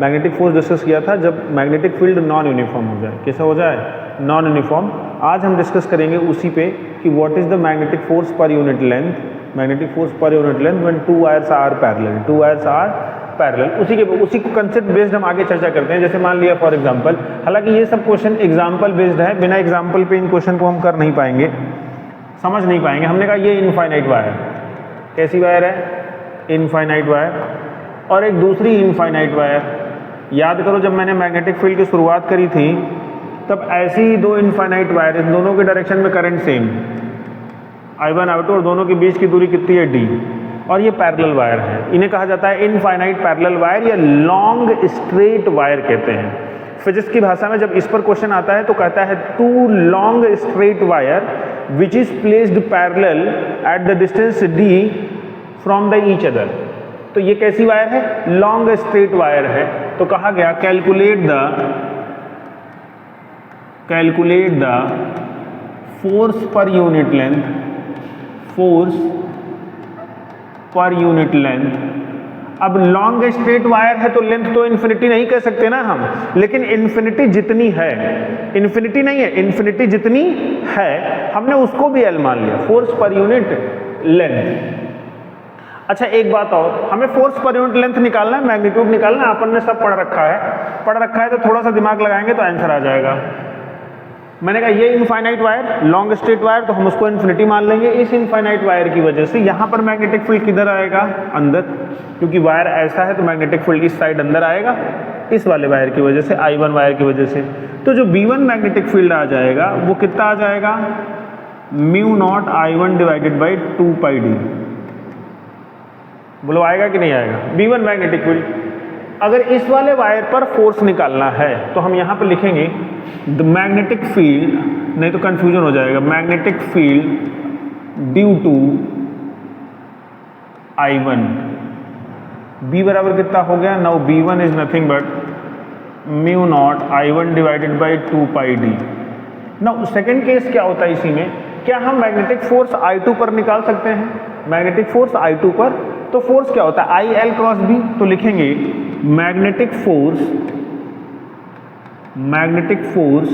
Magnetic force discuss किया था जब मैग्नेटिक फील्ड नॉन यूनिफॉर्म हो जाए। कैसा हो जाए? Non uniform. आज हम डिस्कस करेंगे उसी पे कि what is the magnetic force per unit length, magnetic force per unit length when two wires are parallel, two wires are parallel. उसी कंसेप्ट बेस्ड हम आगे चर्चा करते हैं। जैसे मान लिया फॉर एग्जांपल, हालांकि ये सब क्वेश्चन एग्जांपल बेस्ड है, बिना एग्जांपल पे इन क्वेश्चन को हम कर नहीं पाएंगे, समझ नहीं पाएंगे। हमने कहा ये इनफाइनाइट वायर, कैसी वायर है? Infinite wire. और एक दूसरी इनफाइनाइट वायर, याद करो जब मैंने मैग्नेटिक फील्ड की शुरुआत करी थी तब ऐसी ही दो इनफाइनाइट वायर, इन दोनों के डायरेक्शन में करंट सेम I1 I2 और दोनों के बीच की दूरी कितनी है? d। और ये पैरेलल वायर है, इन्हें कहा जाता है इनफाइनाइट पैरेलल वायर या लॉन्ग स्ट्रेट वायर कहते हैं। फिजिक्स की भाषा में जब इस पर क्वेश्चन आता है तो कहता है two long straight wire which is placed parallel at the distance d from the each other. तो ये कैसी वायर है? लॉन्ग स्ट्रेट वायर है। तो कहा गया calculate the force per unit length, force per unit length. अब लॉन्ग स्ट्रेट वायर है तो लेंथ तो इन्फिनिटी नहीं कह सकते ना हम, लेकिन इन्फिनिटी जितनी है, इन्फिनिटी नहीं है, इन्फिनिटी जितनी है हमने उसको भी एल मान लिया, फोर्स पर यूनिट लेंथ। अच्छा एक बात और, हमें फोर्स पर यूनिट लेंथ निकालना है, मैग्नीट्यूड निकालना है, अपन ने सब पढ़ रखा है तो थोड़ा सा दिमाग लगाएंगे तो आंसर आ जाएगा। मैंने कहा ये infinite wire, long straight wire, तो हम उसको इन्फिनिटी मान लेंगे। इस इनफाइनाइट वायर की वजह से यहाँ पर मैग्नेटिक फील्ड किधर आएगा? अंदर, क्योंकि वायर ऐसा है तो मैग्नेटिक फील्ड इस साइड अंदर आएगा, इस वाले वायर की वजह से, I1 वायर की वजह से। तो जो B1 मैग्नेटिक फील्ड आ जाएगा वो कितना आ जाएगा? Mu naught I1 divided by 2πd। बोलो आएगा कि नहीं आएगा? B1 magnetic field. अगर इस वाले वायर पर फोर्स निकालना है तो हम यहाँ पर लिखेंगे द मैग्नेटिक फील्ड, नहीं तो कंफ्यूजन हो जाएगा, magnetic field due to I1। B बराबर कितना हो गया? Now B1 is nothing but mu not I1 divided by 2πd। Now second case क्या होता है इसी में, क्या हम मैग्नेटिक फोर्स I2 पर निकाल सकते हैं? मैग्नेटिक फोर्स I2 पर, तो फोर्स क्या होता है? IL cross B। तो लिखेंगे magnetic force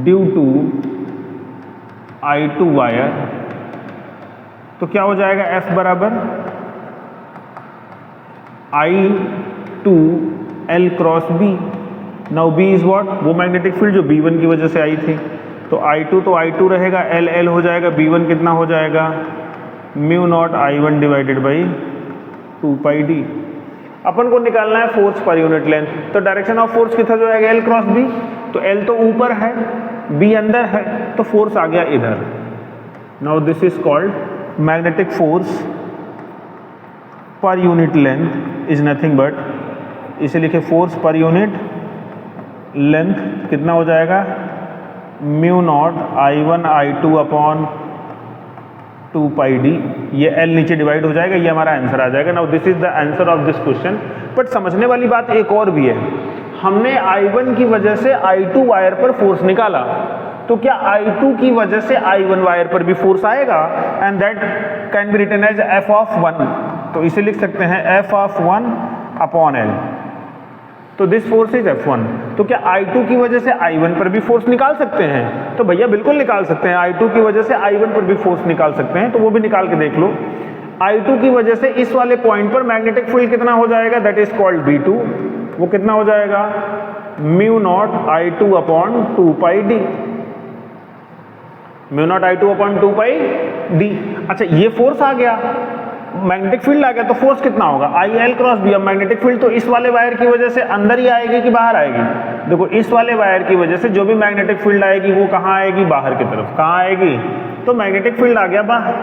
due to I2 wire. तो क्या हो जाएगा? F बराबर I2 L cross B। Now B is what? वो मैग्नेटिक फील्ड जो B1 की वजह से आई थी। तो I2 रहेगा, L हो जाएगा, B1 कितना हो जाएगा? Mu naught I1 divided by 2πd। अपन को निकालना है फोर्स पर यूनिट लेंथ, तो डायरेक्शन ऑफ फोर्स कितना जो आएगा? L cross B। तो L तो ऊपर है, B अंदर है, तो फोर्स आ गया इधर। Now this is called magnetic force per unit length is nothing but, इसे लिखे फोर्स पर यूनिट लेंथ कितना हो जाएगा? Mu naught I1 I2 upon 2πd। ये L नीचे डिवाइड हो जाएगा, ये हमारा आंसर आ जाएगा। Now this is the answer of this question. But समझने वाली बात एक और भी है, हमने I1 की वजह से I2 वायर पर फोर्स निकाला, तो क्या I2 की वजह से I1 वायर पर भी फोर्स आएगा? And that can be written as F of 1। तो इसे लिख सकते हैं F ऑफ 1 अपॉन L। तो दिस फोर्स इज F1। तो क्या I2 की वजह से I1 पर भी फोर्स निकाल सकते हैं? तो भैया बिल्कुल निकाल सकते हैं, I2 की वजह से I1 पर भी फोर्स निकाल सकते हैं। तो वो भी निकाल के देख लो। I2 की वजह से इस वाले पॉइंट पर मैग्नेटिक फील्ड कितना हो जाएगा? That is called B2। वो कितना हो जाएगा? Mu naught I2 upon 2πd। Mu naught I2 upon 2πd। अच्छा ये फोर्स आ गया, मैग्नेटिक फील्ड आ गया, तो फोर्स कितना होगा? IL cross B। अब मैग्नेटिक फील्ड तो इस वाले वायर की वजह से अंदर ही आएगी कि बाहर आएगी? देखो इस वाले वायर की वजह से जो भी मैग्नेटिक फील्ड आएगी वो कहाँ आएगी? बाहर की तरफ। कहाँ आएगी? तो मैग्नेटिक फील्ड आ गया बाहर,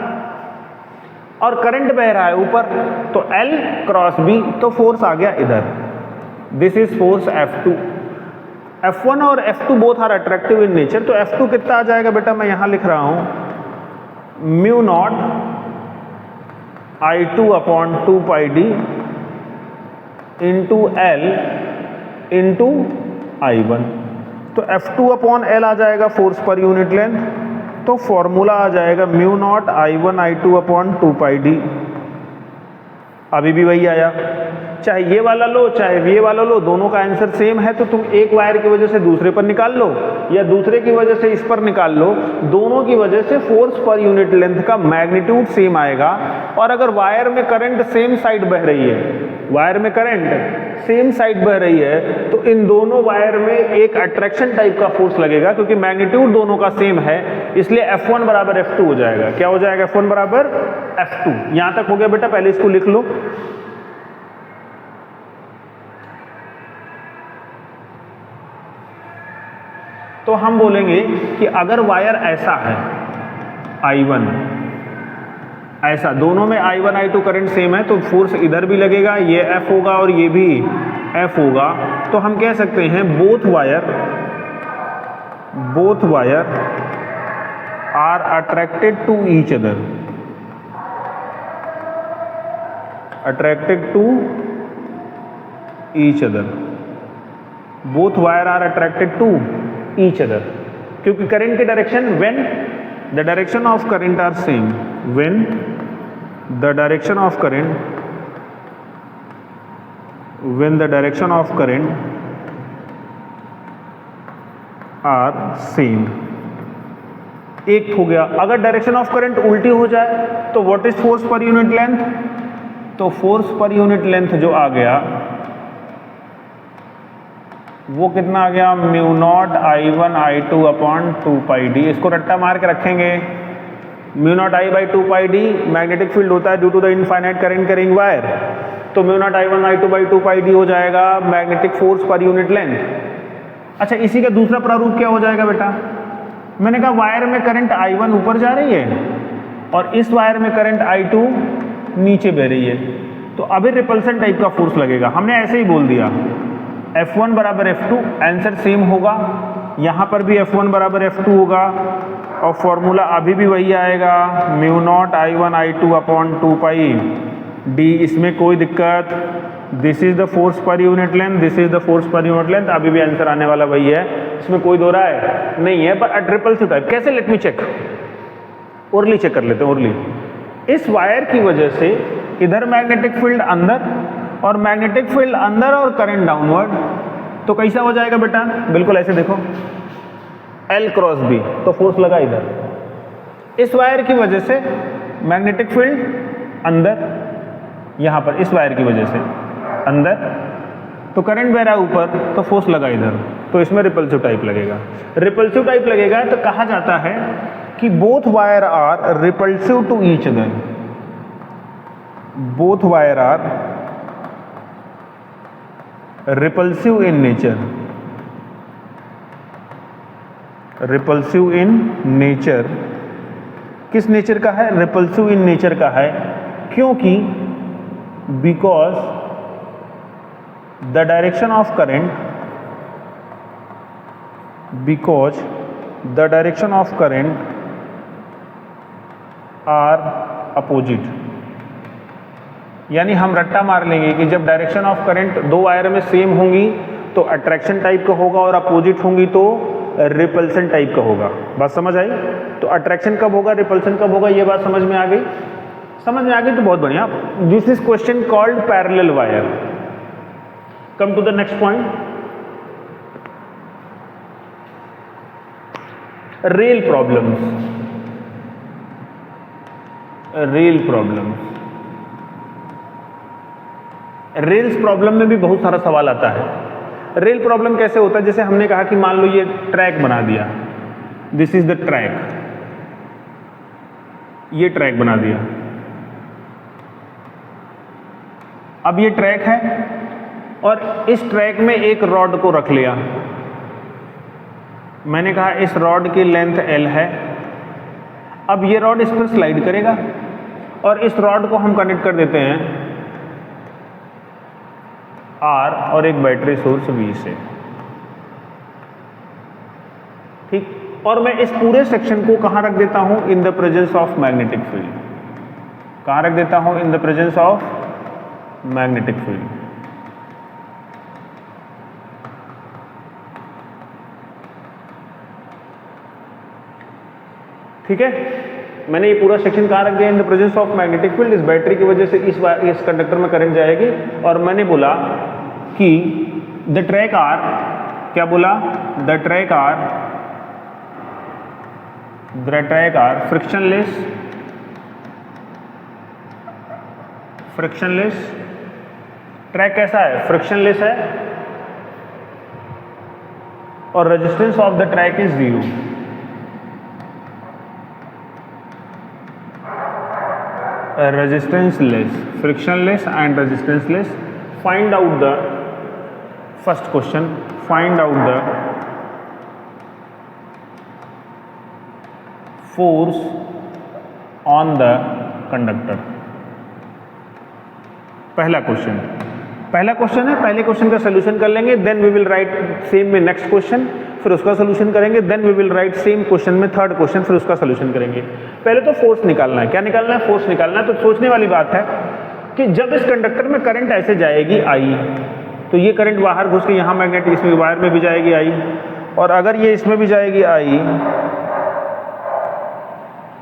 और करंट बह रहा है ऊपर, तो L क्रॉस B, तो फोर्स आ गया इधर। This is force F2। F1 और F2 both are attractive in nature. तो F2 कितना आ जाएगा बेटा? मैं यहां लिख रहा हूं mu naught I2 upon 2πd into L into I1। तो F2 अपॉन L आ जाएगा फोर्स पर यूनिट लेंथ। तो फॉर्मूला आ जाएगा mu naught I1 I2 upon 2πd। अभी भी वही आया। चाहे ये वाला लो चाहे ये वाला लो, दोनों का आंसर सेम है, तो तुम एक वायर की वजह से दूसरे पर निकाल लो या दूसरे की वजह से इस पर निकाल लो, दोनों की वजह से फोर्स पर यूनिट लेंथ का मैग्नीट्यूड सेम आएगा। और अगर वायर में करंट सेम साइड बह रही है, वायर में करंट सेम साइड बह रही है, तो इन दोनों वायर में एक अट्रैक्शन टाइप का फोर्स लगेगा, क्योंकि मैग्नीट्यूड दोनों का सेम है, इसलिए F1 बराबर F2 हो जाएगा। क्या हो जाएगा? F1 बराबर F2। यहां तक हो गया बेटा, पहले इसको लिख लो। तो हम बोलेंगे कि अगर वायर ऐसा है I1, ऐसा दोनों में I1 I2 करंट सेम है, तो फोर्स इधर भी लगेगा, ये F होगा और ये भी F होगा। तो हम कह सकते हैं both wire are attracted to each other, both wire are attracted to each other, क्योंकि करंट की direction when the direction of current are same, when the direction of current are same. एक हो गया। अगर डायरेक्शन ऑफ करंट उल्टी हो जाए तो what is force per unit length? तो फोर्स पर यूनिट लेंथ जो आ गया वो कितना आ गया? Mu not I1 I2 upon 2πd। इसको रट्टा मार के रखेंगे। Mu nought I by 2πd magnetic field होता है due to the infinite current carrying wire, तो mu not I1 I2 by 2πd हो जाएगा magnetic force per unit length. अच्छा, इसी का दूसरा प्रारूप क्या हो जाएगा बेटा? मैंने कहा वायर में करंट I1 ऊपर जा रही है और इस वायर में करंट I2 नीचे बह रही है, तो अभी रिपल्सन टाइप का फोर्स लगेगा। हमने ऐसे ही बोल दिया F1 बराबर F2, आंसर सेम होगा, यहाँ पर भी F1 बराबर F2 होगा और फॉर्मूला अभी भी वही आएगा, mu naught I1 I2 upon 2πd। इसमें कोई दिक्कत? This is the force per unit length, this is the force per unit length, अभी भी आंसर आने वाला वही है, इसमें कोई दो राय नहीं है। पर रिपल्सिव टाइप कैसे? Let me check, orally check कर लेते हैं। ओरली, इस वायर की वजह से इधर मैग्नेटिक फील्ड अंदर और मैग्नेटिक फील्ड अंदर और करंट डाउनवर्ड, तो कैसा हो जाएगा बेटा? बिल्कुल ऐसे देखो, L क्रॉस B, तो फोर्स लगा इधर। इस वायर की वजह से मैग्नेटिक फील्ड अंदर, यहां पर इस वायर की वजह से अंदर, तो करंट बह रहा है ऊपर, तो फोर्स लगा इधर, तो इसमें रिपल्सिव टाइप लगेगा। रिपल्सिव टाइप लगेगा तो कहा जाता है कि both wire are repulsive to each other, both wire are repulsive in nature, repulsive in nature. किस नेचर का है? रिपल्सिव इन नेचर का है, क्योंकि because the direction of current, because the direction of current are opposite. यानी हम रट्टा मार लेंगे कि जब डायरेक्शन ऑफ करंट दो वायर में सेम होंगी तो अट्रैक्शन टाइप का होगा और अपोजिट होंगी तो रिपल्सन टाइप का होगा। बात समझ आई? तो अट्रैक्शन कब होगा, रिपल्सन कब होगा, ये बात समझ में आ गई? समझ में आ गई तो बहुत बढ़िया। This is question called parallel wire. Come to the next point, rail problems. Rail problems, rails problem में भी बहुत सारा सवाल आता है। रेल प्रॉब्लम कैसे होता है? जैसे हमने कहा कि मान लो ये ट्रैक बना दिया, दिस इज द ट्रैक, ये ट्रैक बना दिया। अब ये ट्रैक है और इस ट्रैक में एक रॉड को रख लिया। मैंने कहा इस रॉड की लेंथ L है। अब ये रॉड इस पर स्लाइड करेगा और इस रॉड को हम कनेक्ट कर देते हैं R और एक बैटरी सोर्स V से, ठीक। और मैं इस पूरे सेक्शन को कहां रख देता हूं? In the presence of magnetic field. कहां रख देता हूं? In the presence of magnetic field. ठीक है। मैंने ये पूरा सेक्शन कहाँ रख दिया, in the presence of magnetic field, इस बैटरी की वजह से इस कंडक्टर में करंट जाएगी। और मैंने बोला कि द ट्रैक आर, क्या बोला, the track are frictionless. Track कैसा है, फ्रिक्शनलेस है, और resistance of the track is 0। Resistanceless, frictionless and resistanceless. Find out the first question, find out the force on the conductor. पहला क्वेश्चन है, पहले question का सोल्यूशन कर लेंगे, then we will write same में नेक्स्ट क्वेश्चन, फिर उसका solution करेंगे, then we will write same question में थर्ड क्वेश्चन, फिर उसका सोल्यूशन करेंगे। पहले तो फोर्स निकालना है। क्या निकालना है, फोर्स निकालना है। तो सोचने वाली बात है कि जब इस कंडक्टर में करंट ऐसे जाएगी आई, तो ये करंट बाहर घुस के यहाँ मैग्नेटिक, इसमें वायर में भी जाएगी आई, और अगर ये इसमें भी जाएगी आई,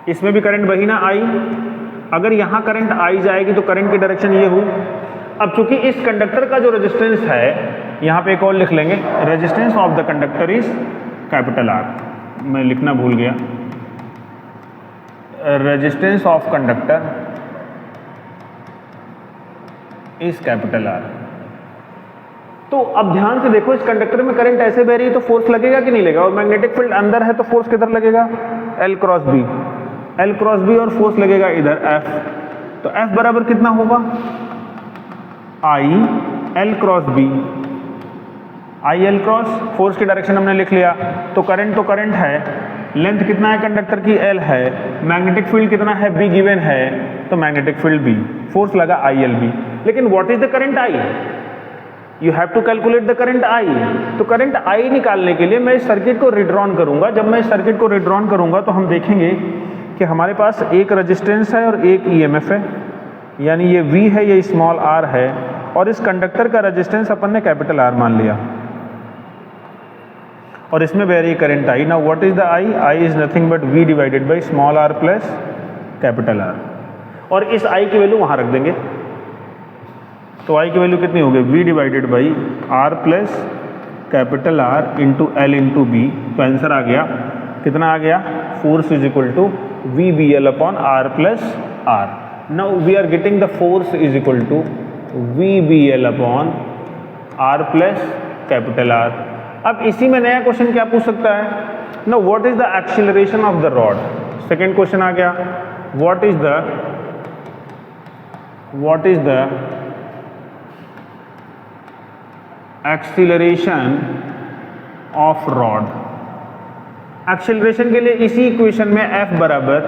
इसमें भी करंट वही ना आई, अगर यहाँ करंट आई जाएगी तो करंट की डायरेक्शन ये हुई। अब चूंकि इस कंडक्टर का जो रेजिस्टेंस है, यहाँ पे एक और लिख लेंगे, resistance of the conductor is capital R, मैं लिखना भूल गया, resistance of conductor is capital R. तो अब ध्यान से देखो, इस कंडक्टर में करंट ऐसे बह रही है तो फोर्स लगेगा कि नहीं लगेगा, और मैग्नेटिक फील्ड अंदर है तो फोर्स किधर लगेगा, L क्रॉस बी, और फोर्स लगेगा इधर F। तो F बराबर कितना होगा, I L cross B, I L cross, force की डायरेक्शन हमने लिख लिया। तो करंट है, लेंथ कितना है कंडक्टर की, L है, मैग्नेटिक फील्ड कितना है, B गिवन है, तो मैग्नेटिक फील्ड B, फोर्स लगा ILB। लेकिन what is the current I, you have to calculate the current I। तो करंट I निकालने के लिए मैं इस सर्किट को रिड्रॉन करूंगा। जब मैं इस सर्किट को रिड्रॉन करूंगा तो हम देखेंगे कि हमारे पास एक रेजिस्टेंस है और एक EMF है, यानी ये V है, ये स्मॉल r है, और इस कंडक्टर का रेजिस्टेंस अपन ने कैपिटल R मान लिया, और इसमें बह रही current I। Now what is the I is nothing but V divided by small r plus capital R, और इस I की वैल्यू वहां रख देंगे। तो I की वैल्यू कितनी होगी, V divided by R plus capital R into L into B। तो आंसर आ गया, कितना आ गया, force is equal to VBL upon R plus R। Now we are getting the force is equal to VBL upon R plus capital R। अब इसी में नया क्वेश्चन क्या पूछ सकता है, no what is the acceleration of the rod. Second question आ गया, what is the acceleration of rod. Acceleration के लिए इसी इक्वेशन में F बराबर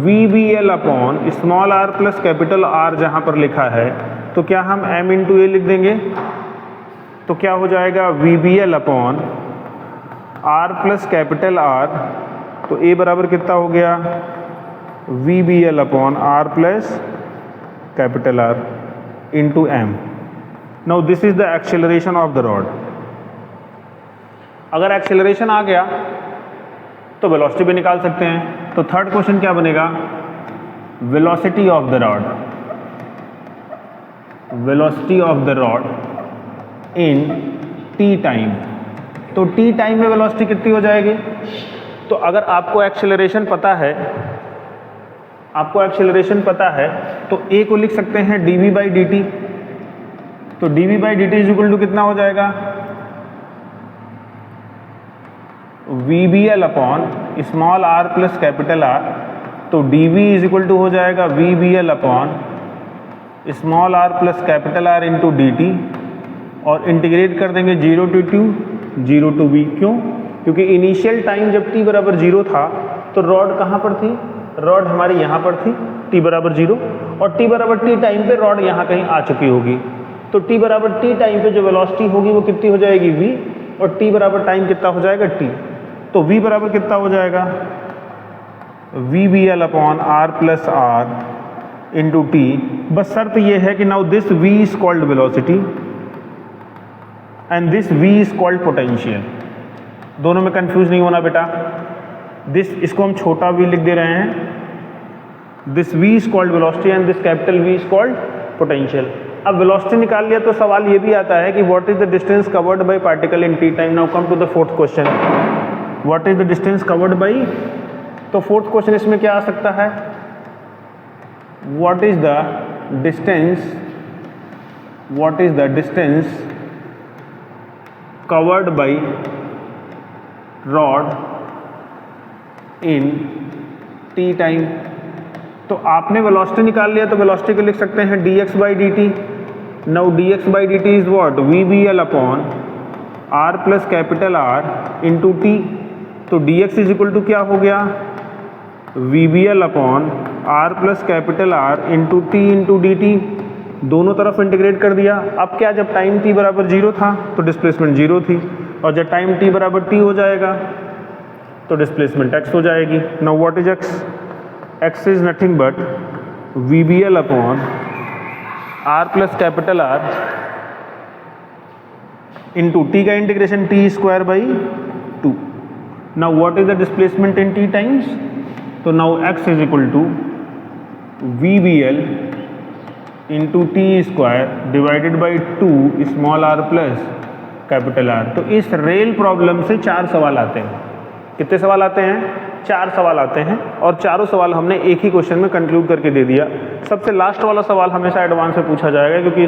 VBL upon small r plus capital R जहां पर लिखा है, तो क्या हम M इंटू ए लिख देंगे, तो क्या हो जाएगा VBL upon R plus capital R। तो A बराबर कितना हो गया, VBL upon R plus capital R into M। Now this is the acceleration of the rod. अगर एक्सेलरेशन आ गया तो वेलोसिटी भी निकाल सकते हैं। तो थर्ड क्वेश्चन क्या बनेगा, velocity of the rod, velocity of the rod in t time. तो t टाइम में वेलोसिटी कितनी हो जाएगी। तो अगर आपको एक्सेलरेशन पता है, तो a को लिख सकते हैं dv बाई dt। तो dv by dt is equal to कितना हो जाएगा, VBL upon small r plus capital R। तो dv इज इक्वल टू हो जाएगा VBL upon small r plus capital R into dt, और इंटीग्रेट कर देंगे 0 to b। क्यों, क्योंकि इनिशियल टाइम जब t बराबर 0 था तो रॉड कहाँ पर थी, रॉड हमारी यहाँ पर थी, t बराबर 0, और t बराबर t टाइम पे रॉड यहाँ कहीं आ चुकी होगी। तो t बराबर t टाइम पे जो वेलोसिटी होगी वो कितनी हो जाएगी v, और t बराबर टाइम कितना हो जाएगा t। तो v बराबर कितना हो जाएगा, VBL upon R plus R into t। बस शर्त ये है कि now this v is called velocity and this v is called potential. दोनों में कंफ्यूज नहीं होना बेटा। इसको हम छोटा v लिख दे रहे हैं this v is called velocity and this capital V is called potential. अब वेलोसिटी निकाल लिया तो सवाल ये भी आता है कि what is the distance covered by particle in t time. Now come to the fourth question, what is the distance covered by. तो फोर्थ क्वेश्चन इसमें क्या आ सकता है, what is the distance covered by rod in t time. तो आपने velocity निकाल लिया तो वेलोसिटी को लिख सकते हैं dx by dt। Now dx by dt is what, vbl upon r plus capital R into T. तो dx इज इक्वल टू क्या हो गया, vbl upon r plus capital R into T into D T. दोनों तरफ integrate कर दिया। अब क्या, जब टाइम t बराबर 0 था तो डिस्प्लेसमेंट 0 थी, और जब टाइम t बराबर t हो जाएगा तो डिस्प्लेसमेंट x हो जाएगी। Now what is x, x is nothing but vbl upon r plus capital R into t का integration t square by 2। Now what is the displacement in t times, तो now x is equal to vbl into t square divided by 2 small r plus capital R। तो इस rail problem से 4 सवाल आते हैं। कितने सवाल आते हैं, 4 सवाल आते हैं, और चारों सवाल हमने एक ही क्वेश्चन में कंक्लूड करके दे दिया। सबसे लास्ट वाला सवाल हमेशा एडवांस में पूछा जाएगा, क्योंकि